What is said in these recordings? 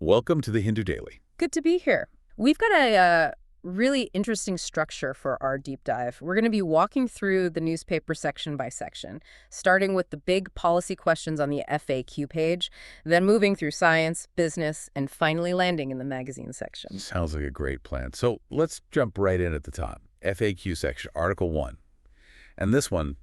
Welcome to the Hindu Daily. Good to be here. We've got a really interesting structure for our deep dive. We're going to be walking through the newspaper section by section, starting with the big policy questions on the FAQ page, then moving through science, business, and finally landing in the magazine section. Sounds like a great plan. So let's jump right in at the top. FAQ section, Article 1. And this one,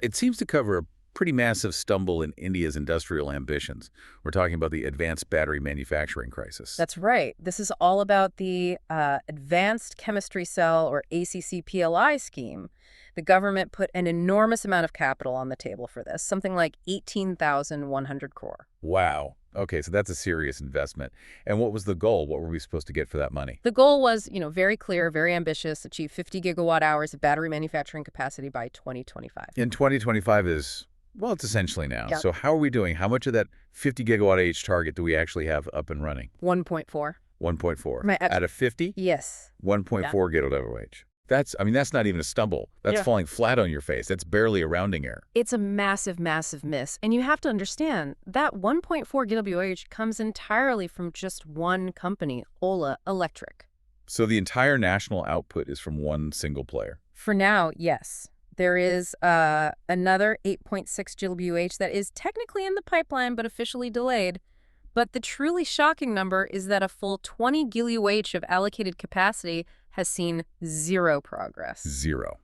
it seems to cover a pretty massive stumble in India's industrial ambitions. We're talking about the advanced battery manufacturing crisis. That's right. This is all about the Advanced Chemistry Cell, or ACC-PLI scheme. The government put an enormous amount of capital on the table for this, something like 18,100 crore. Wow. Okay, so that's a serious investment. And what was the goal? What were we supposed to get for that money? The goal was, very clear, very ambitious, achieve 50 gigawatt hours of battery manufacturing capacity by 2025. And 2025 is, well, it's essentially now. Yep. So how are we doing? How much of that 50 gigawatt age target do we actually have up and running? 1.4. 1.4. Out of 50? Yes. 1.4 gigawatt age. That's not even a stumble. That's falling flat on your face. That's barely a rounding error. It's a massive, massive miss. And you have to understand that 1.4 GWh comes entirely from just one company, Ola Electric. So the entire national output is from one single player? For now, yes. There is another 8.6 GWh that is technically in the pipeline but officially delayed. But the truly shocking number is that a full 20 GWh of allocated capacity has seen zero progress. Zero.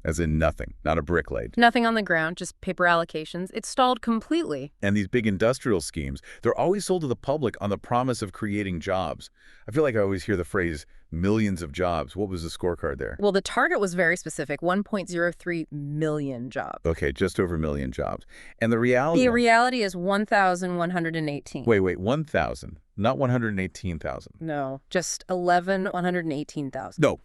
As in nothing, not a brick laid. Nothing on the ground, just paper allocations. It's stalled completely. And these big industrial schemes, they're always sold to the public on the promise of creating jobs. I feel like I always hear the phrase, millions of jobs. What was the scorecard there? Well, the target was very specific, 1.03 million jobs. Okay, just over a million jobs. And the reality... The reality is 1,118. Wait, 1,000, not 118,000. No, just 118,000. No,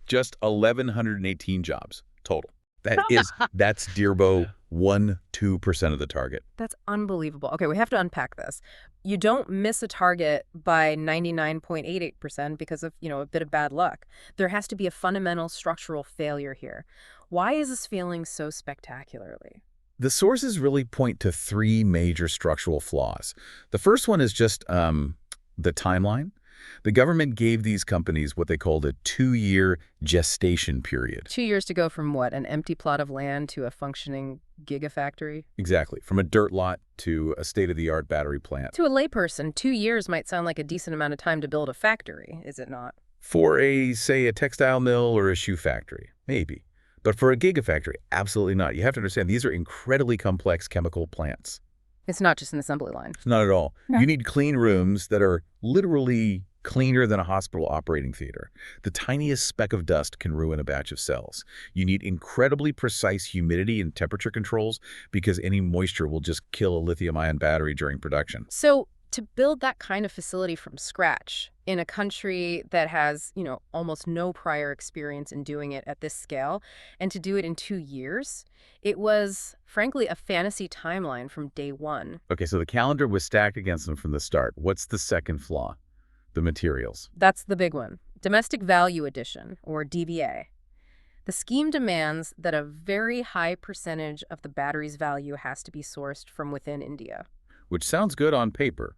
just 1,118 jobs total. That's Dearbo 1-2% of the target. That's unbelievable. Okay, we have to unpack this. You don't miss a target by 99.88% because of, a bit of bad luck. There has to be a fundamental structural failure here. Why is this failing so spectacularly? The sources really point to three major structural flaws. The first one is just the timeline. The government gave these companies what they called a 2-year gestation period. 2 years to go from what, an empty plot of land to a functioning gigafactory? Exactly. From a dirt lot to a state-of-the-art battery plant. To a layperson, 2 years might sound like a decent amount of time to build a factory, is it not? For say, a textile mill or a shoe factory, maybe. But for a gigafactory, absolutely not. You have to understand, these are incredibly complex chemical plants. It's not just an assembly line. Not at all. No. You need clean rooms that are literally cleaner than a hospital operating theater. The tiniest speck of dust can ruin a batch of cells. You need incredibly precise humidity and temperature controls because any moisture will just kill a lithium-ion battery during production. So to build that kind of facility from scratch in a country that has, almost no prior experience in doing it at this scale, and to do it in 2 years, it was, frankly, a fantasy timeline from day one. Okay, so the calendar was stacked against them from the start. What's the second flaw? The materials. That's the big one. Domestic Value Addition, or DVA. The scheme demands that a very high percentage of the battery's value has to be sourced from within India. Which sounds good on paper.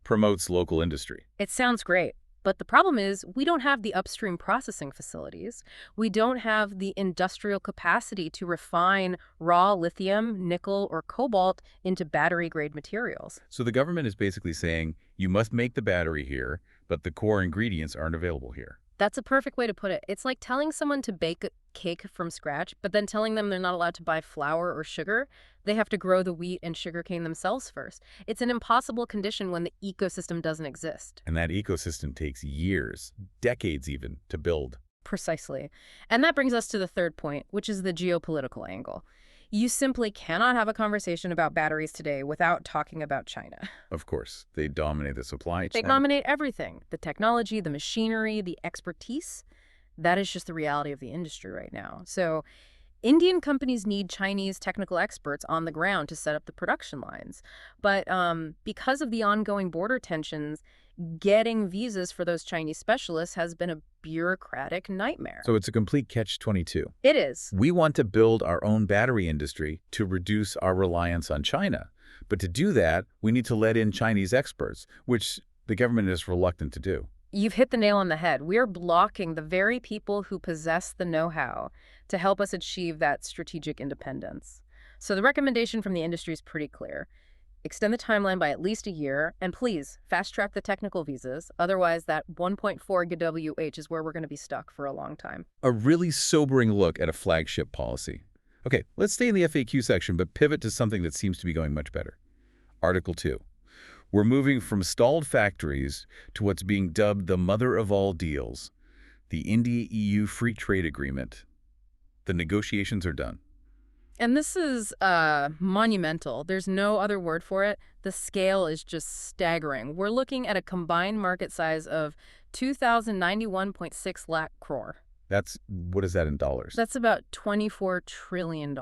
Promotes local industry. It sounds great. But the problem is we don't have the upstream processing facilities. We don't have the industrial capacity to refine raw lithium, nickel, or cobalt into battery-grade materials. So the government is basically saying, you must make the battery here, but the core ingredients aren't available here. That's a perfect way to put it. It's like telling someone to bake a cake from scratch, but then telling them they're not allowed to buy flour or sugar. They have to grow the wheat and sugarcane themselves first. It's an impossible condition when the ecosystem doesn't exist. And that ecosystem takes years, decades even, to build. Precisely. And that brings us to the third point, which is the geopolitical angle. You simply cannot have a conversation about batteries today without talking about China. Of course, they dominate the supply chain. They dominate everything. The technology, the machinery, the expertise. That is just the reality of the industry right now. So Indian companies need Chinese technical experts on the ground to set up the production lines. But because of the ongoing border tensions, getting visas for those Chinese specialists has been a bureaucratic nightmare. So it's a complete catch-22. It is. We want to build our own battery industry to reduce our reliance on China. But to do that, we need to let in Chinese experts, which the government is reluctant to do. You've hit the nail on the head. We're blocking the very people who possess the know-how to help us achieve that strategic independence. So the recommendation from the industry is pretty clear. Extend the timeline by at least a year, and please, fast-track the technical visas. Otherwise, that 1.4 GWH is where we're going to be stuck for a long time. A really sobering look at a flagship policy. Okay, let's stay in the FAQ section, but pivot to something that seems to be going much better. Article 2. We're moving from stalled factories to what's being dubbed the mother of all deals, the India-EU Free Trade Agreement. The negotiations are done. And this is monumental. There's no other word for it. The scale is just staggering. We're looking at a combined market size of 2,091.6 lakh crore. What is that in dollars? That's about $24 trillion.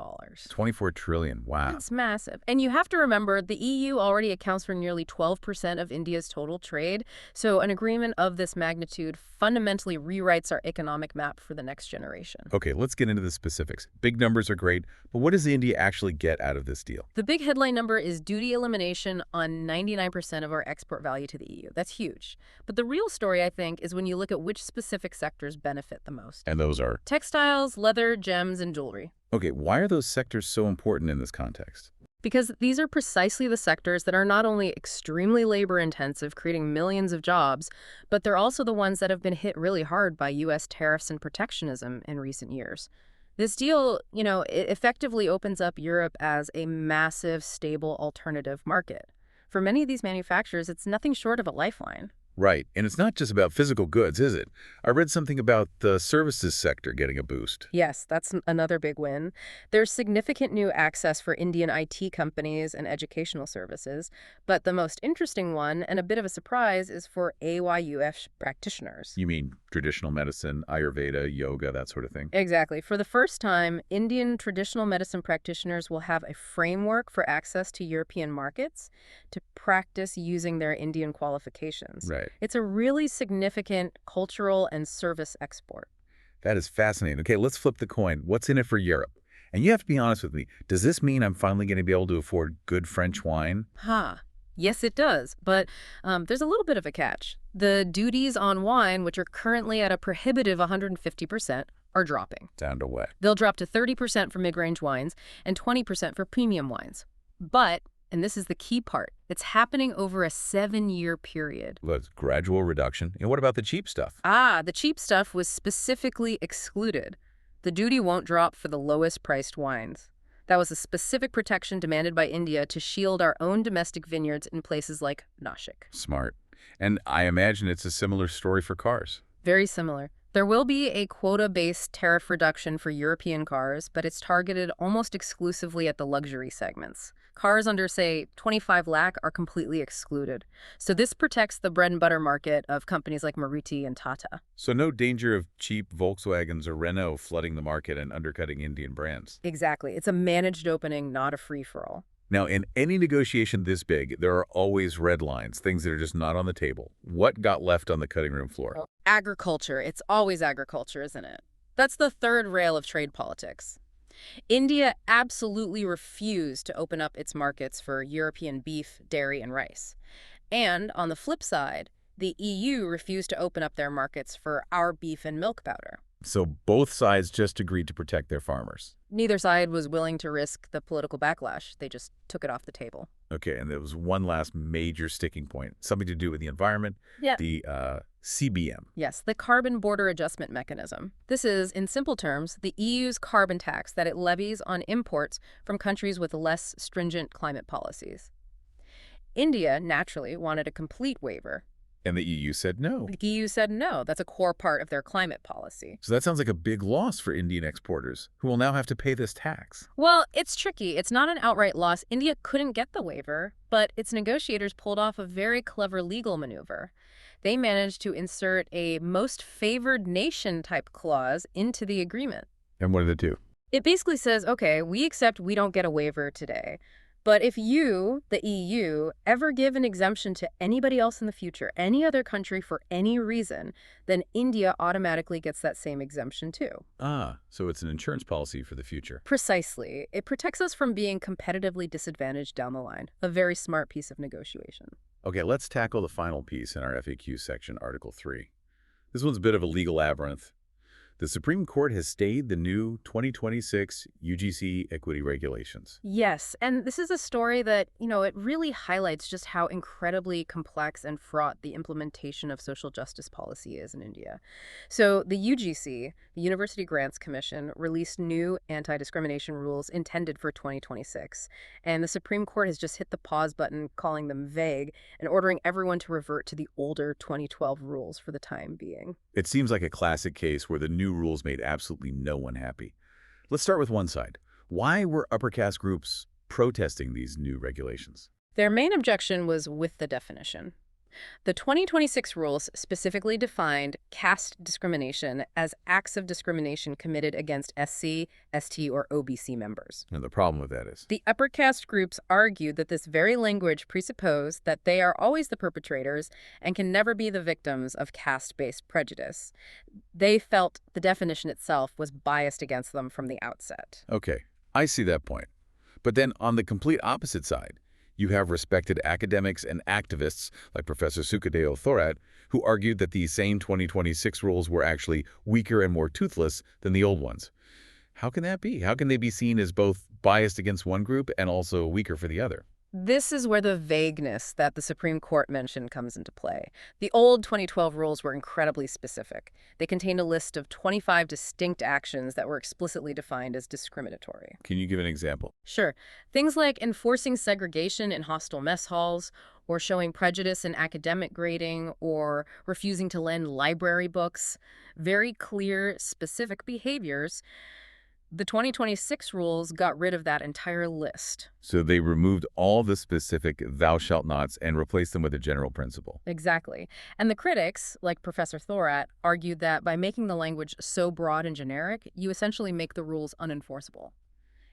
24 trillion, wow. That's massive. And you have to remember, the EU already accounts for nearly 12% of India's total trade. So an agreement of this magnitude fundamentally rewrites our economic map for the next generation. Okay, let's get into the specifics. Big numbers are great, but what does India actually get out of this deal? The big headline number is duty elimination on 99% of our export value to the EU. That's huge. But the real story, I think, is when you look at which specific sectors benefit the most. And those are? Textiles, leather, gems, and jewelry. Okay, why are those sectors so important in this context? Because these are precisely the sectors that are not only extremely labor-intensive, creating millions of jobs, but they're also the ones that have been hit really hard by U.S. tariffs and protectionism in recent years. This deal, it effectively opens up Europe as a massive, stable alternative market. For many of these manufacturers, it's nothing short of a lifeline. Right, and it's not just about physical goods, is it? I read something about the services sector getting a boost. Yes, that's another big win. There's significant new access for Indian IT companies and educational services, but the most interesting one, and a bit of a surprise, is for AYUF practitioners. You mean traditional medicine, Ayurveda, yoga, that sort of thing? Exactly. For the first time, Indian traditional medicine practitioners will have a framework for access to European markets to practice using their Indian qualifications. Right. It's a really significant cultural and service export. That is fascinating. Okay, let's flip the coin. What's in it for Europe? And you have to be honest with me. Does this mean I'm finally going to be able to afford good French wine? Yes, it does. But there's a little bit of a catch. The duties on wine, which are currently at a prohibitive 150%, are dropping. Down to what? They'll drop to 30% for mid-range wines and 20% for premium wines. But, and this is the key part, it's happening over a 7-year period. Well, it's gradual reduction. And what about the cheap stuff? The cheap stuff was specifically excluded. The duty won't drop for the lowest priced wines. That was a specific protection demanded by India to shield our own domestic vineyards in places like Nashik. Smart. And I imagine it's a similar story for cars. Very similar. There will be a quota-based tariff reduction for European cars, but it's targeted almost exclusively at the luxury segments. Cars under, say, 25 lakh are completely excluded. So this protects the bread and butter market of companies like Maruti and Tata. So no danger of cheap Volkswagens or Renault flooding the market and undercutting Indian brands. Exactly. It's a managed opening, not a free-for-all. Now, in any negotiation this big, there are always red lines, things that are just not on the table. What got left on the cutting room floor? Agriculture. It's always agriculture, isn't it? That's the third rail of trade politics. India absolutely refused to open up its markets for European beef, dairy, and rice. And on the flip side, the EU refused to open up their markets for our beef and milk powder. So both sides just agreed to protect their farmers. Neither side was willing to risk the political backlash. They just took it off the table. Okay, and there was one last major sticking point, something to do with the environment, the CBM. Yes, the Carbon Border Adjustment Mechanism. This is, in simple terms, the EU's carbon tax that it levies on imports from countries with less stringent climate policies. India, naturally, wanted a complete waiver. And the EU said no. The EU said no. That's a core part of their climate policy. So that sounds like a big loss for Indian exporters, who will now have to pay this tax. Well, it's tricky. It's not an outright loss. India couldn't get the waiver, but its negotiators pulled off a very clever legal maneuver. They managed to insert a most favored nation type clause into the agreement. And what did it do? It basically says, okay, we accept we don't get a waiver today, But if you, the EU, ever give an exemption to anybody else in the future, any other country for any reason, then India automatically gets that same exemption too. Ah, so it's an insurance policy for the future. Precisely. It protects us from being competitively disadvantaged down the line. A very smart piece of negotiation. Okay, let's tackle the final piece in our FAQ section, Article 3. This one's a bit of a legal labyrinth. The Supreme Court has stayed the new 2026 UGC equity regulations. Yes, and this is a story that, it really highlights just how incredibly complex and fraught the implementation of social justice policy is in India. So the UGC, the University Grants Commission, released new anti-discrimination rules intended for 2026, and the Supreme Court has just hit the pause button, calling them vague, and ordering everyone to revert to the older 2012 rules for the time being. It seems like a classic case where the new rules made absolutely no one happy. Let's start with one side. Why were upper caste groups protesting these new regulations? Their main objection was with the definition. The 2026 rules specifically defined caste discrimination as acts of discrimination committed against SC, ST, or OBC members. And the problem with that is? The upper caste groups argued that this very language presupposed that they are always the perpetrators and can never be the victims of caste-based prejudice. They felt the definition itself was biased against them from the outset. Okay, I see that point. But then on the complete opposite side, you have respected academics and activists like Professor Sukadeo Thorat, who argued that these same 2026 rules were actually weaker and more toothless than the old ones. How can that be? How can they be seen as both biased against one group and also weaker for the other? This is where the vagueness that the Supreme Court mentioned comes into play. The old 2012 rules were incredibly specific. They contained a list of 25 distinct actions that were explicitly defined as discriminatory. Can you give an example? Sure. Things like enforcing segregation in hostel mess halls, or showing prejudice in academic grading, or refusing to lend library books. Very clear, specific behaviors. The 2026 rules got rid of that entire list. So they removed all the specific thou shalt nots and replaced them with a general principle. Exactly. And the critics, like Professor Thorat, argued that by making the language so broad and generic, you essentially make the rules unenforceable.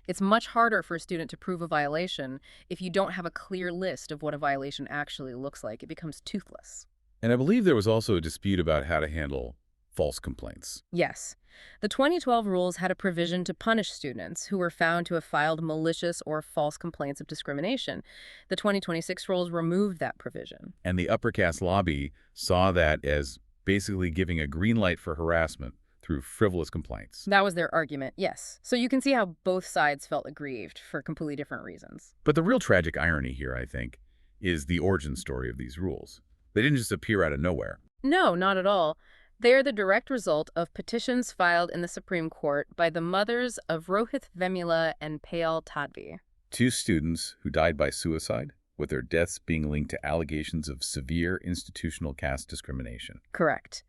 It's much harder for a student to prove a violation if you don't have a clear list of what a violation actually looks like. It becomes toothless. And I believe there was also a dispute about how to handle false complaints. Yes. The 2012 rules had a provision to punish students who were found to have filed malicious or false complaints of discrimination. The 2026 rules removed that provision. And the upper caste lobby saw that as basically giving a green light for harassment through frivolous complaints. That was their argument, yes. So you can see how both sides felt aggrieved for completely different reasons. But the real tragic irony here, I think, is the origin story of these rules. They didn't just appear out of nowhere. No, not at all. They are the direct result of petitions filed in the Supreme Court by the mothers of Rohit Vemula and Payal Tadvi. Two students who died by suicide, with their deaths being linked to allegations of severe institutional caste discrimination. Correct.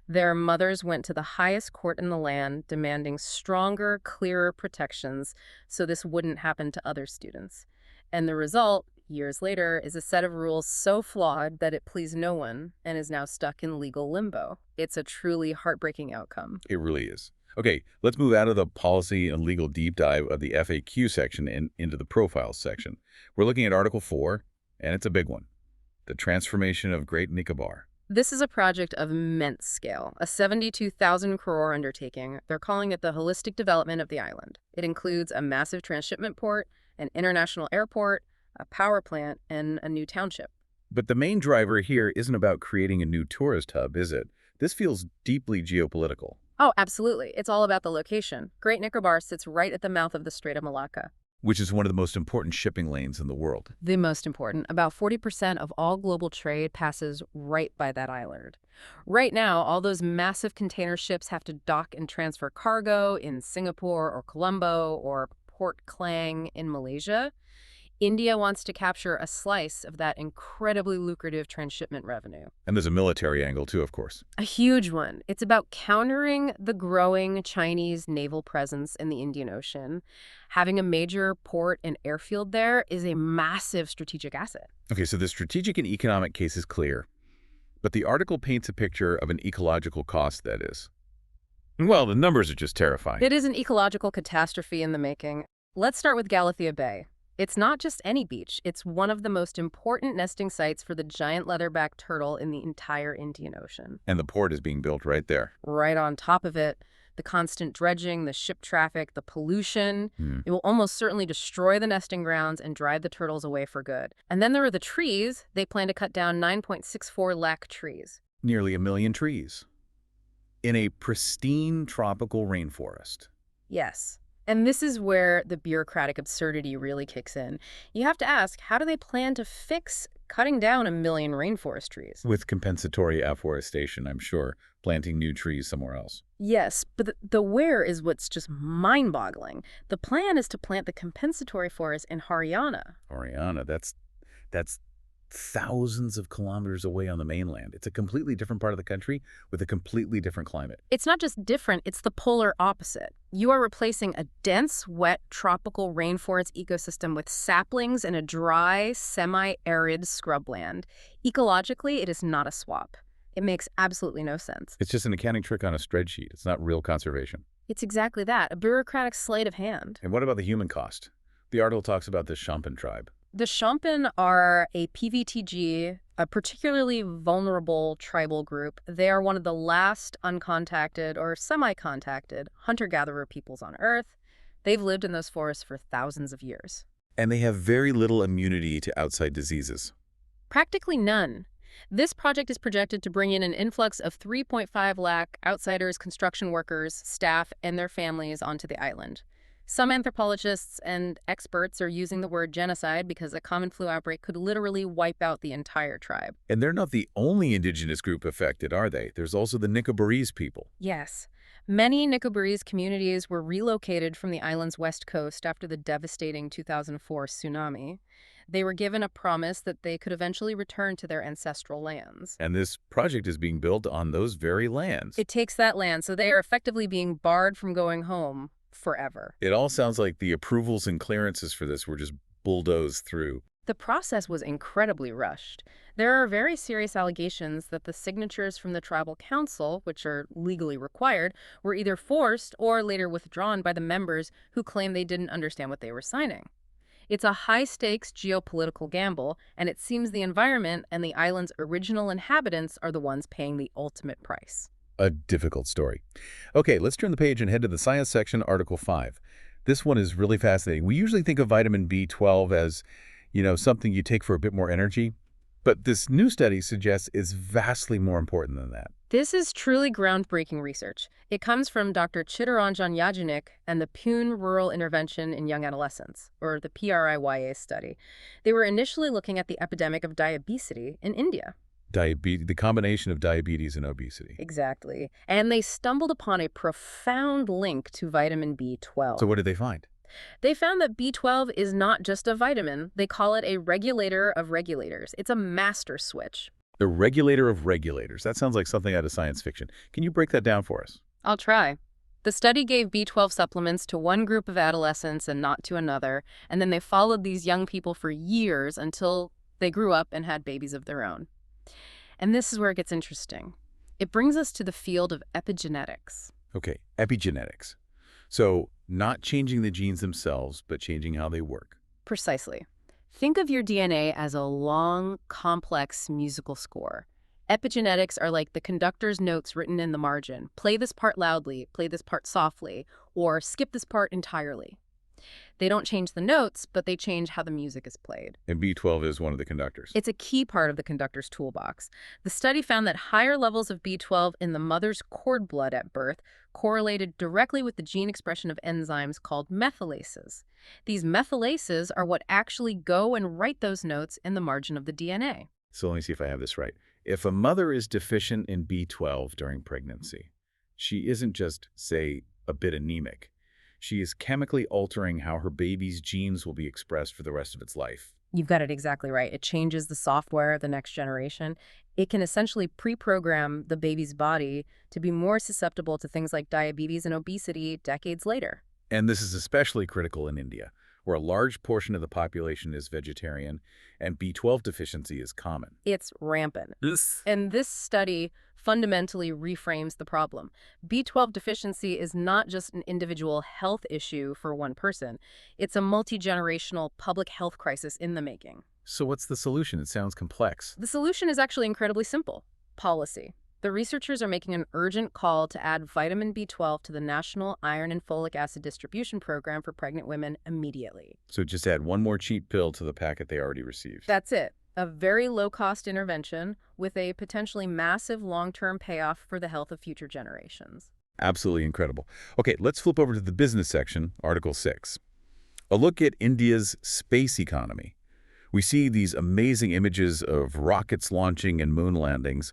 Their mothers went to the highest court in the land, demanding stronger, clearer protections so this wouldn't happen to other students. And the result, years later, is a set of rules so flawed that it pleased no one and is now stuck in legal limbo. It's a truly heartbreaking outcome. It really is. Okay, let's move out of the policy and legal deep dive of the FAQ section and into the profiles section. We're looking at Article 4, and it's a big one. The transformation of Great Nicobar. This is a project of immense scale, a 72,000 crore undertaking. They're calling it the holistic development of the island. It includes a massive transshipment port, an international airport, a power plant, and a new township. But the main driver here isn't about creating a new tourist hub, is it? This feels deeply geopolitical. Oh, absolutely. It's all about the location. Great Nicobar sits right at the mouth of the Strait of Malacca. Which is one of the most important shipping lanes in the world. The most important. About 40% of all global trade passes right by that island. Right now, all those massive container ships have to dock and transfer cargo in Singapore or Colombo or Port Klang in Malaysia. India wants to capture a slice of that incredibly lucrative transshipment revenue. And there's a military angle too, of course. A huge one. It's about countering the growing Chinese naval presence in the Indian Ocean. Having a major port and airfield there is a massive strategic asset. Okay, so the strategic and economic case is clear, but the article paints a picture of an ecological cost, that is. Well, the numbers are just terrifying. It is an ecological catastrophe in the making. Let's start with Galathea Bay. It's not just any beach. It's one of the most important nesting sites for the giant leatherback turtle in the entire Indian Ocean. And the port is being built right there. Right on top of it, the constant dredging, the ship traffic, the pollution, Hmm. it will almost certainly destroy the nesting grounds and drive the turtles away for good. And then there are the trees. They plan to cut down 9.64 lakh trees. Nearly 1 million trees. In a pristine tropical rainforest. Yes. And this is where the bureaucratic absurdity really kicks in. You have to ask, how do they plan to fix cutting down 1 million rainforest trees? With compensatory afforestation, I'm sure, planting new trees somewhere else. Yes, but the where is what's just mind-boggling. The plan is to plant the compensatory forest in Haryana. Haryana, that's thousands of kilometers away on the mainland. It's a completely different part of the country with a completely different climate. It's not just different, it's the polar opposite. You are replacing a dense, wet, tropical rainforest ecosystem with saplings in a dry, semi-arid scrubland. Ecologically, it is not a swap. It makes absolutely no sense. It's just an accounting trick on a spreadsheet. It's not real conservation. It's exactly that, a bureaucratic sleight of hand. And what about the human cost? The article talks about the Shampan tribe. The Shampan are a PVTG, a particularly vulnerable tribal group. They are one of the last uncontacted or semi-contacted hunter-gatherer peoples on Earth. They've lived in those forests for thousands of years. And they have very little immunity to outside diseases. Practically none. This project is projected to bring in an influx of 3.5 lakh outsiders, construction workers, staff, and their families onto the island. Some anthropologists and experts are using the word genocide because a common flu outbreak could literally wipe out the entire tribe. And they're not the only indigenous group affected, are they? There's also the Nicobarese people. Yes. Many Nicobarese communities were relocated from the island's west coast after the devastating 2004 tsunami. They were given a promise that they could eventually return to their ancestral lands. And this project is being built on those very lands. It takes that land, so they are effectively being barred from going home forever. It all sounds like the approvals and clearances for this were just bulldozed through. The process was incredibly rushed. There are very serious allegations that the signatures from the tribal council, which are legally required, were either forced or later withdrawn by the members who claim they didn't understand what they were signing. It's a high-stakes geopolitical gamble, and it seems the environment and the island's original inhabitants are the ones paying the ultimate price. A difficult story. Okay, let's turn the page and head to the science section, Article 5. This one is really fascinating. We usually think of vitamin B12 as, something you take for a bit more energy, but this new study suggests it's vastly more important than that. This is truly groundbreaking research. It comes from Dr. Chittaranjan Yajnik and the Pune Rural Intervention in Young Adolescents, or the PRIYA study. They were initially looking at the epidemic of diabetes in India. The combination of diabetes and obesity. Exactly. And they stumbled upon a profound link to vitamin B12. So what did they find? They found that B12 is not just a vitamin. They call it a regulator of regulators. It's a master switch. The regulator of regulators. That sounds like something out of science fiction. Can you break that down for us? I'll try. The study gave B12 supplements to one group of adolescents and not to another, and then they followed these young people for years until they grew up and had babies of their own. And this is where it gets interesting. It brings us to the field of epigenetics. Okay, epigenetics. So not changing the genes themselves, but changing how they work. Precisely. Think of your DNA as a long, complex musical score. Epigenetics are like the conductor's notes written in the margin. Play this part loudly, play this part softly, or skip this part entirely. They don't change the notes, but they change how the music is played. And B12 is one of the conductors. It's a key part of the conductor's toolbox. The study found that higher levels of B12 in the mother's cord blood at birth correlated directly with the gene expression of enzymes called methylases. These methylases are what actually go and write those notes in the margin of the DNA. So let me see if I have this right. If a mother is deficient in B12 during pregnancy, she isn't just, say, a bit anemic. She is chemically altering how her baby's genes will be expressed for the rest of its life. You've got it exactly right. It changes the software of the next generation. It can essentially pre-program the baby's body to be more susceptible to things like diabetes and obesity decades later. And this is especially critical in India, where a large portion of the population is vegetarian and B12 deficiency is common. It's rampant. And this study fundamentally reframes the problem. B12 deficiency is not just an individual health issue for one person. It's a multi-generational public health crisis in the making. So what's the solution? It sounds complex. The solution is actually incredibly simple. Policy. The researchers are making an urgent call to add vitamin B12 to the National Iron and Folic Acid Distribution Program for pregnant women immediately. So just add one more cheap pill to the packet they already received. That's it. A very low-cost intervention with a potentially massive long-term payoff for the health of future generations. Absolutely incredible. Okay, let's flip over to the business section, Article 6. A look at India's space economy. We see these amazing images of rockets launching and moon landings,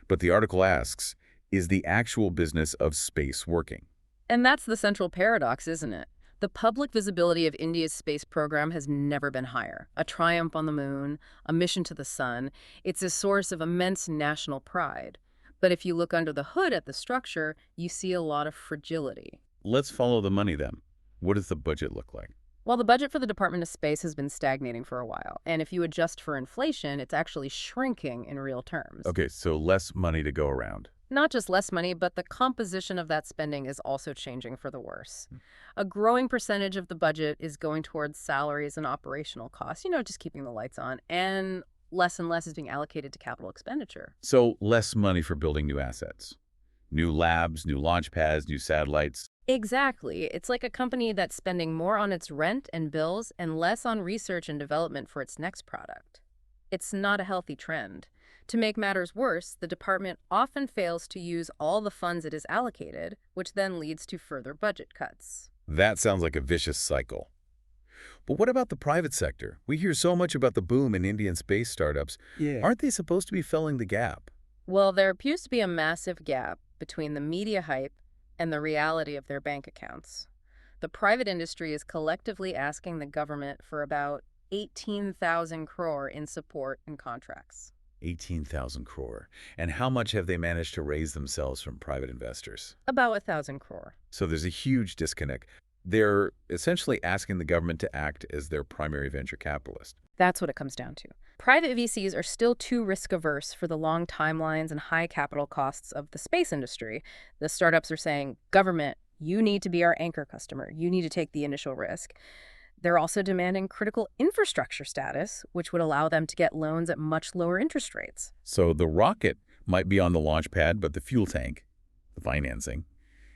but the article asks, is the actual business of space working? And that's the central paradox, isn't it? The public visibility of India's space program has never been higher. A triumph on the moon, a mission to the sun. It's a source of immense national pride. But if you look under the hood at the structure, you see a lot of fragility. Let's follow the money then. What does the budget look like? Well, the budget for the Department of Space has been stagnating for a while. And if you adjust for inflation, it's actually shrinking in real terms. Okay, so less money to go around. Not just less money, but the composition of that spending is also changing for the worse. A growing percentage of the budget is going towards salaries and operational costs, just keeping the lights on, and less is being allocated to capital expenditure. So less money for building new assets. New labs, new launch pads, new satellites. Exactly. It's like a company that's spending more on its rent and bills and less on research and development for its next product. It's not a healthy trend. To make matters worse, the department often fails to use all the funds it is allocated, which then leads to further budget cuts. That sounds like a vicious cycle. But what about the private sector? We hear so much about the boom in Indian space startups. Yeah. Aren't they supposed to be filling the gap? Well, there appears to be a massive gap between the media hype and the reality of their bank accounts. The private industry is collectively asking the government for about 18,000 crore in support and contracts. 18,000 crore. And how much have they managed to raise themselves from private investors? About 1,000 crore. So there's a huge disconnect. They're essentially asking the government to act as their primary venture capitalist. That's what it comes down to. Private VCs are still too risk-averse for the long timelines and high capital costs of the space industry. The startups are saying, government, you need to be our anchor customer. You need to take the initial risk. They're also demanding critical infrastructure status, which would allow them to get loans at much lower interest rates. So the rocket might be on the launch pad, but the fuel tank, the financing,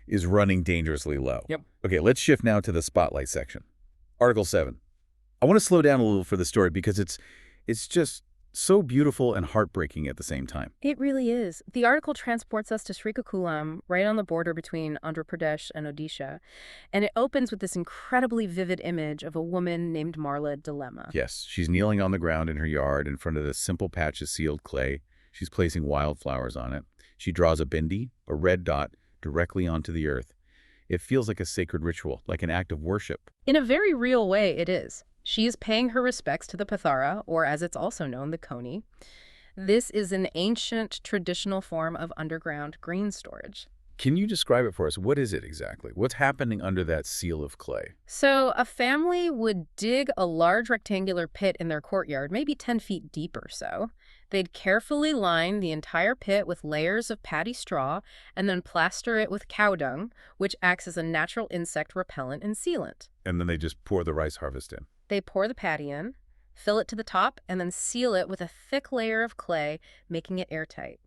is running dangerously low. Yep. Okay, let's shift now to the spotlight section. Article 7. I want to slow down a little for the story because it's just so beautiful and heartbreaking at the same time. It really is. The article transports us to Srikakulam, right on the border between Andhra Pradesh and Odisha, and it opens with this incredibly vivid image of a woman named Marla Dilemma. Yes, she's kneeling on the ground in her yard in front of this simple patch of sealed clay. She's placing wildflowers on it. She draws a bindi, a red dot, directly onto the earth. It feels like a sacred ritual, like an act of worship. In a very real way, it is. She is paying her respects to the Paathara, or as it's also known, the Coney. This is an ancient, traditional form of underground grain storage. Can you describe it for us? What is it exactly? What's happening under that seal of clay? So a family would dig a large rectangular pit in their courtyard, maybe 10 feet deep or so. They'd carefully line the entire pit with layers of paddy straw and then plaster it with cow dung, which acts as a natural insect repellent and sealant. And then they just pour the rice harvest in. They pour the paddy in, fill it to the top, and then seal it with a thick layer of clay, making it airtight.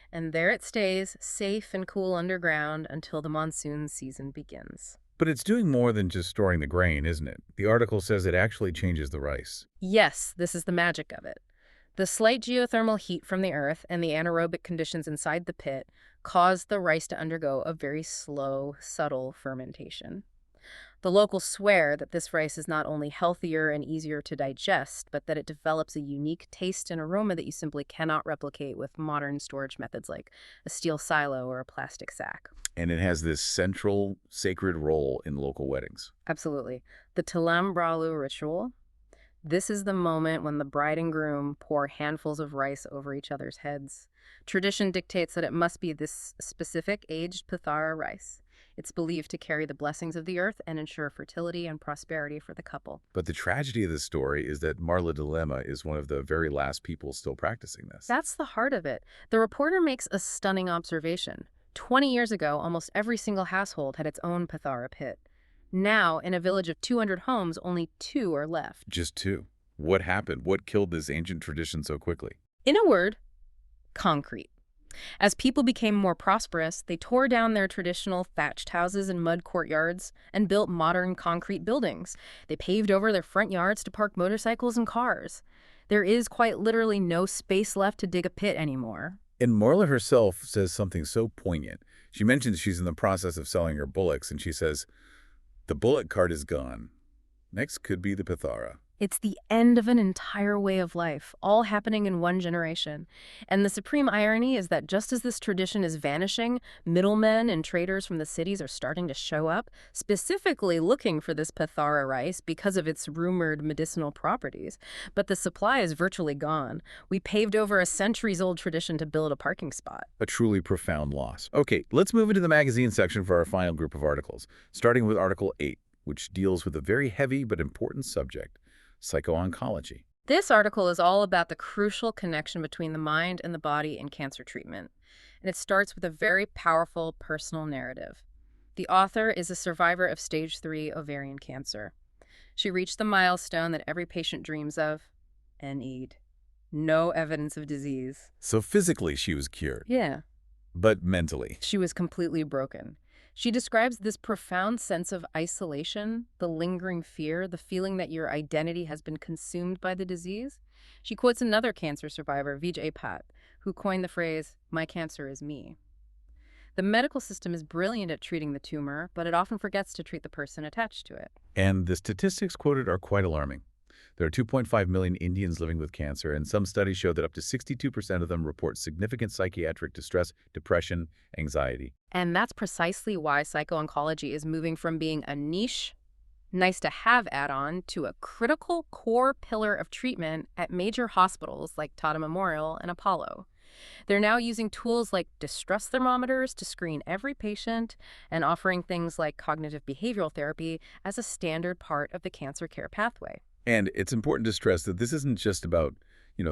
And there it stays, safe and cool underground until the monsoon season begins. But it's doing more than just storing the grain, isn't it? The article says it actually changes the rice. Yes, this is the magic of it. The slight geothermal heat from the earth and the anaerobic conditions inside the pit cause the rice to undergo a very slow, subtle fermentation. The locals swear that this rice is not only healthier and easier to digest, but that it develops a unique taste and aroma that you simply cannot replicate with modern storage methods like a steel silo or a plastic sack. And it has this central sacred role in local weddings. Absolutely. The Tilam Bralu ritual. This is the moment when the bride and groom pour handfuls of rice over each other's heads. Tradition dictates that it must be this specific aged Paathara rice. It's believed to carry the blessings of the earth and ensure fertility and prosperity for the couple. But the tragedy of this story is that Marla Dilemma is one of the very last people still practicing this. That's the heart of it. The reporter makes a stunning observation. 20 years ago, almost every single household had its own Paathara pit. Now, in a village of 200 homes, only 2 are left. Just 2. What happened? What killed this ancient tradition so quickly? In a word, concrete. As people became more prosperous, they tore down their traditional thatched houses and mud courtyards and built modern concrete buildings. They paved over their front yards to park motorcycles and cars. There is quite literally no space left to dig a pit anymore. And Marla herself says something so poignant. She mentions she's in the process of selling her bullocks, and she says, "The bullock cart is gone. Next could be the Paathara." It's the end of an entire way of life, all happening in one generation. And the supreme irony is that just as this tradition is vanishing, middlemen and traders from the cities are starting to show up, specifically looking for this Paathara rice because of its rumored medicinal properties. But the supply is virtually gone. We paved over a centuries-old tradition to build a parking spot. A truly profound loss. Okay, let's move into the magazine section for our final group of articles, starting with Article 8, which deals with a very heavy but important subject: Psycho-Oncology. This article is all about the crucial connection between the mind and the body in cancer treatment. And it starts with a very powerful personal narrative. The author is a survivor of stage 3 ovarian cancer. She reached the milestone that every patient dreams of and need. No evidence of disease. So physically she was cured. Yeah. But mentally. She was completely broken. She describes this profound sense of isolation, the lingering fear, the feeling that your identity has been consumed by the disease. She quotes another cancer survivor, Vigil, who coined the phrase, "My cancer is me." The medical system is brilliant at treating the tumor, but it often forgets to treat the person attached to it. And the statistics quoted are quite alarming. There are 2.5 million Indians living with cancer, and some studies show that up to 62% of them report significant psychiatric distress, depression, anxiety. And that's precisely why psycho-oncology is moving from being a niche, nice-to-have add-on to a critical core pillar of treatment at major hospitals like Tata Memorial and Apollo. They're now using tools like distress thermometers to screen every patient and offering things like cognitive behavioral therapy as a standard part of the cancer care pathway. And it's important to stress that this isn't just about,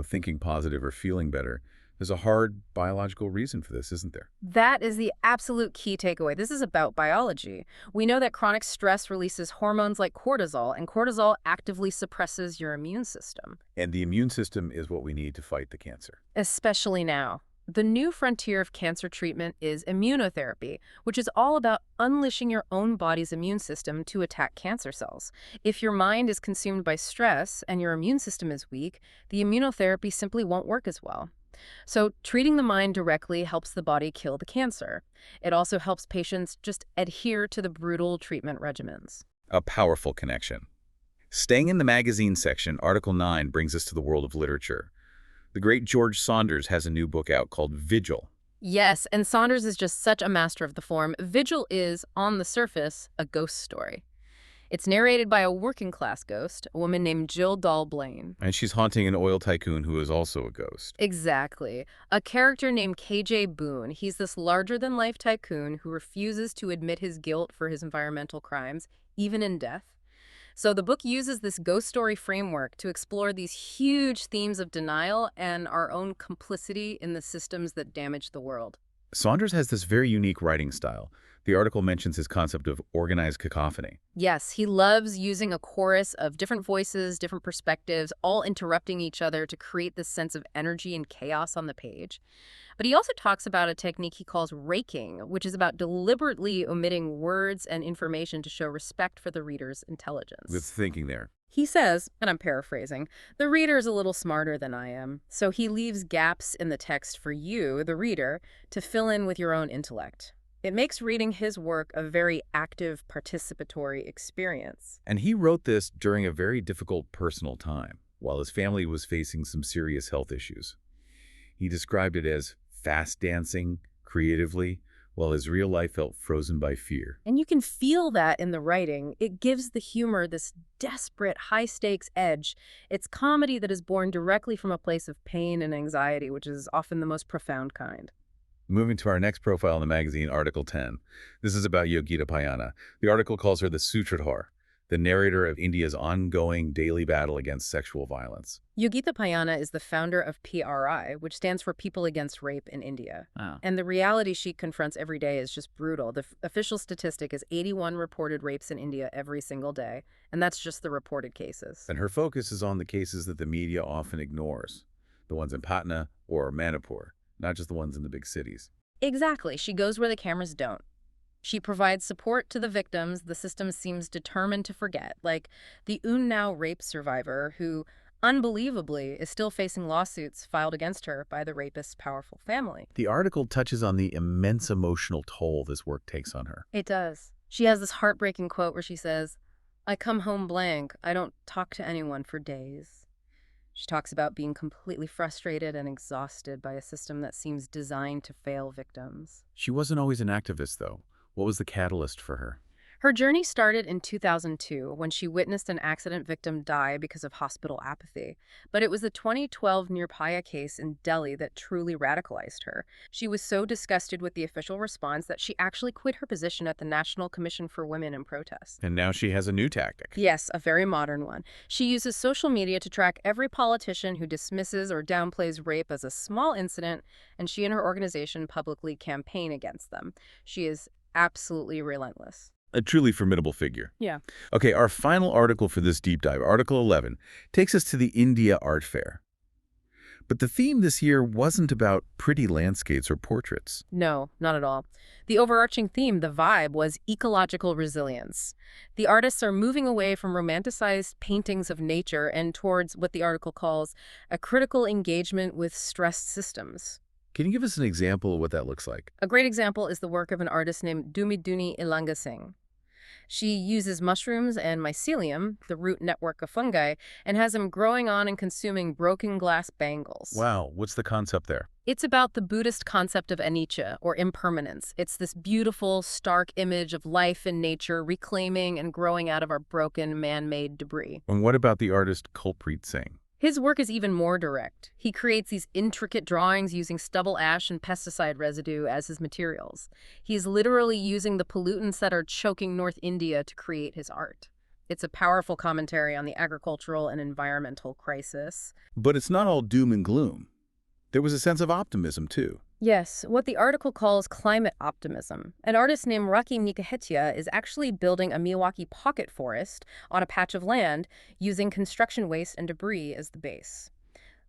thinking positive or feeling better. There's a hard biological reason for this, isn't there? That is the absolute key takeaway. This is about biology. We know that chronic stress releases hormones like cortisol, and cortisol actively suppresses your immune system. And the immune system is what we need to fight the cancer. Especially now. The new frontier of cancer treatment is immunotherapy, which is all about unleashing your own body's immune system to attack cancer cells. If your mind is consumed by stress and your immune system is weak, the immunotherapy simply won't work as well. So treating the mind directly helps the body kill the cancer. It also helps patients just adhere to the brutal treatment regimens. A powerful connection. Staying in the magazine section, Article 9 brings us to the world of literature. The great George Saunders has a new book out called Vigil. Yes, and Saunders is just such a master of the form. Vigil is, on the surface, a ghost story. It's narrated by a working-class ghost, a woman named Jill Dahl-Blaine. And she's haunting an oil tycoon who is also a ghost. Exactly. A character named KJ Boone. He's this larger-than-life tycoon who refuses to admit his guilt for his environmental crimes, even in death. So the book uses this ghost story framework to explore these huge themes of denial and our own complicity in the systems that damage the world. Saunders has this very unique writing style. The article mentions his concept of organized cacophony. Yes, he loves using a chorus of different voices, different perspectives, all interrupting each other to create this sense of energy and chaos on the page. But he also talks about a technique he calls raking, which is about deliberately omitting words and information to show respect for the reader's intelligence. With thinking there. He says, and I'm paraphrasing, the reader is a little smarter than I am, so he leaves gaps in the text for you, the reader, to fill in with your own intellect. It makes reading his work a very active, participatory experience. And he wrote this during a very difficult personal time, while his family was facing some serious health issues. He described it as fast dancing, creatively, while his real life felt frozen by fear. And you can feel that in the writing. It gives the humor this desperate, high-stakes edge. It's comedy that is born directly from a place of pain and anxiety, which is often the most profound kind. Moving to our next profile in the magazine, Article 10. This is about Yogita Bhayana. The article calls her the Sutradhar, the narrator of India's ongoing daily battle against sexual violence. Yogita Bhayana is the founder of PRI, which stands for People Against Rape in India. Wow. And the reality she confronts every day is just brutal. The official statistic is 81 reported rapes in India every single day, and that's just the reported cases. And her focus is on the cases that the media often ignores, the ones in Patna or Manipur, not just the ones in the big cities. Exactly. She goes where the cameras don't. She provides support to the victims the system seems determined to forget, like the Unnao rape survivor who, unbelievably, is still facing lawsuits filed against her by the rapist's powerful family. The article touches on the immense emotional toll this work takes on her. It does. She has this heartbreaking quote where she says, "I come home blank. I don't talk to anyone for days." She talks about being completely frustrated and exhausted by a system that seems designed to fail victims. She wasn't always an activist, though. What was the catalyst for her? Her journey started in 2002 when she witnessed an accident victim die because of hospital apathy. But it was the 2012 Nirbhaya case in Delhi that truly radicalized her. She was so disgusted with the official response that she actually quit her position at the National Commission for Women in protest. And now she has a new tactic. Yes, a very modern one. She uses social media to track every politician who dismisses or downplays rape as a small incident, and she and her organization publicly campaign against them. She is absolutely relentless. A truly formidable figure. Yeah. Okay, our final article for this deep dive, Article 11, takes us to the India Art Fair. But the theme this year wasn't about pretty landscapes or portraits. No, not at all. The overarching theme, the vibe, was ecological resilience. The artists are moving away from romanticized paintings of nature and towards what the article calls a critical engagement with stressed systems. Can you give us an example of what that looks like? A great example is the work of an artist named Dumiduni Ilanga Singh. She uses mushrooms and mycelium, the root network of fungi, and has them growing on and consuming broken glass bangles. Wow, what's the concept there? It's about the Buddhist concept of anicca, or impermanence. It's this beautiful, stark image of life and nature reclaiming and growing out of our broken, man-made debris. And what about the artist Kulpreet Singh? His work is even more direct. He creates these intricate drawings using stubble ash and pesticide residue as his materials. He's literally using the pollutants that are choking North India to create his art. It's a powerful commentary on the agricultural and environmental crisis. But it's not all doom and gloom. There was a sense of optimism, too. Yes, what the article calls climate optimism. An artist named Raki Nikahetia is actually building a Miyawaki pocket forest on a patch of land using construction waste and debris as the base.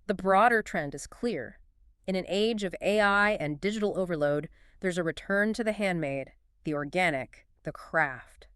The broader trend is clear. In an age of AI and digital overload, there's a return to the handmade, the organic, the craft.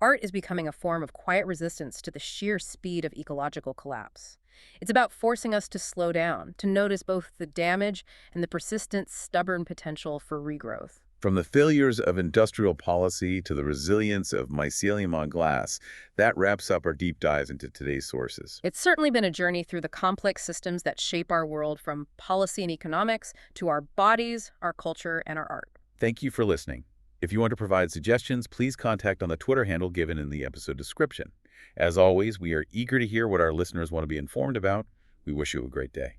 Art is becoming a form of quiet resistance to the sheer speed of ecological collapse. It's about forcing us to slow down, to notice both the damage and the persistent, stubborn potential for regrowth. From the failures of industrial policy to the resilience of mycelium on glass, that wraps up our deep dives into today's sources. It's certainly been a journey through the complex systems that shape our world, from policy and economics to our bodies, our culture, and our art. Thank you for listening. If you want to provide suggestions, please contact on the Twitter handle given in the episode description. As always, we are eager to hear what our listeners want to be informed about. We wish you a great day.